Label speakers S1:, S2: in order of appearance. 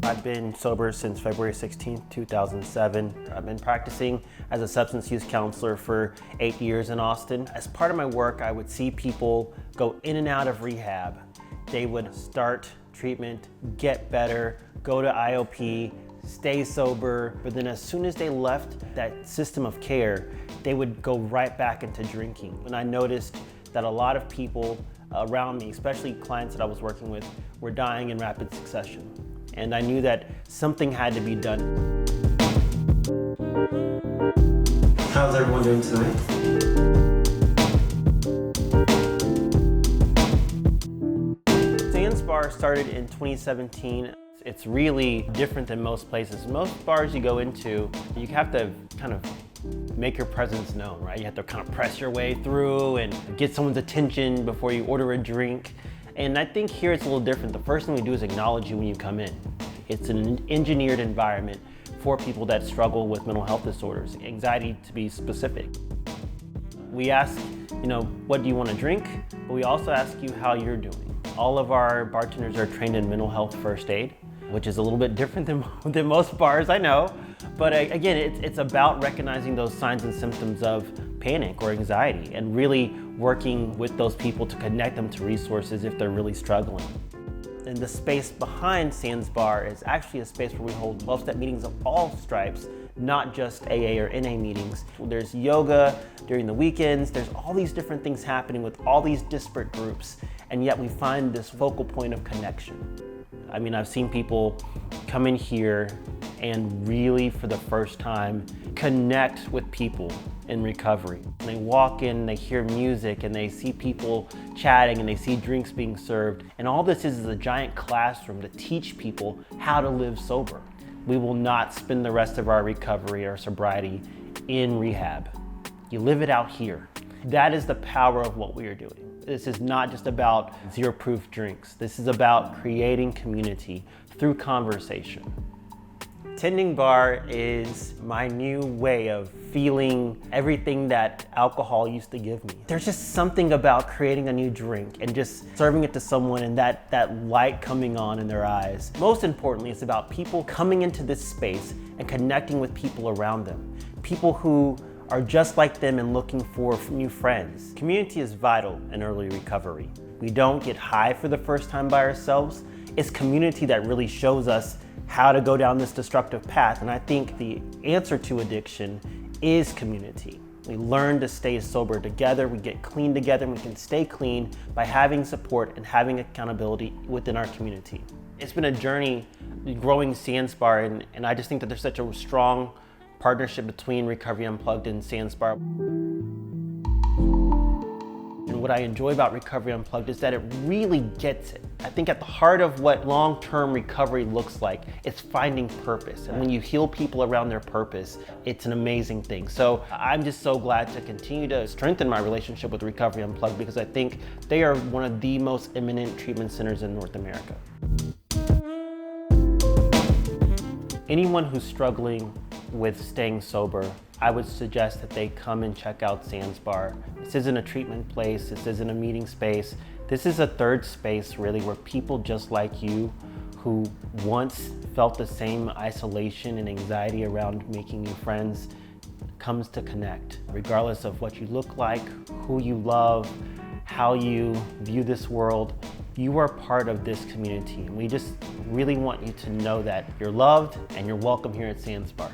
S1: I've been sober since February 16th, 2007. I've been practicing as a substance use counselor for 8 years in Austin. As part of my work, I would see people go in and out of rehab. They would start treatment, get better, go to IOP, stay sober, but then as soon as they left that system of care, they would go right back into drinking. And I noticed that a lot of people around me, especially clients that I was working with, were dying in rapid succession. And I knew that something had to be done.
S2: How's everyone doing tonight?
S1: Sands Bar started in 2017. It's really different than most places. Most bars you go into, you have to kind of make your presence known, right? You have to kind of press your way through and get someone's attention before you order a drink. And I think here it's a little different. The first thing we do is acknowledge you when you come in. It's an engineered environment for people that struggle with mental health disorders, anxiety to be specific. We ask, what do you want to drink? But we also ask you how you're doing. All of our bartenders are trained in mental health first aid, which is a little bit different than most bars, I know. But again, it's about recognizing those signs and symptoms of panic or anxiety and really working with those people to connect them to resources if they're really struggling. And the space behind Sands Bar is actually a space where we hold 12-step meetings of all stripes, not just AA or NA meetings. There's yoga during the weekends, there's all these different things happening with all these disparate groups, and yet we find this focal point of connection. I mean, I've seen people come in here and really, for the first time, connect with people in recovery. They walk in, they hear music, and they see people chatting, and they see drinks being served. And all this is a giant classroom to teach people how to live sober. We will not spend the rest of our recovery or sobriety in rehab. You live it out here. That is the power of what we are doing. This is not just about zero-proof drinks. This is about creating community through conversation. Tending bar is my new way of feeling everything that alcohol used to give me. There's just something about creating a new drink and just serving it to someone and that light coming on in their eyes. Most importantly, it's about people coming into this space and connecting with people around them. People who are just like them and looking for new friends. Community is vital in early recovery. We don't get high for the first time by ourselves. It's community that really shows us how to go down this destructive path. And I think the answer to addiction is community. We learn to stay sober together, we get clean together, and we can stay clean by having support and having accountability within our community. It's been a journey growing Sands Bar, and I just think that there's such a strong partnership between Recovery Unplugged and Sands Bar. And what I enjoy about Recovery Unplugged is that it really gets it. I think at the heart of what long-term recovery looks like, it's finding purpose. And when you heal people around their purpose, it's an amazing thing. So I'm just so glad to continue to strengthen my relationship with Recovery Unplugged because I think they are one of the most eminent treatment centers in North America. Anyone who's struggling with staying sober, I would suggest that they come and check out Sands Bar. This isn't a treatment place, this isn't a meeting space. This is a third space really where people just like you who once felt the same isolation and anxiety around making new friends comes to connect. Regardless of what you look like, who you love, how you view this world, you are part of this community. And we just really want you to know that you're loved and you're welcome here at Sands Bar.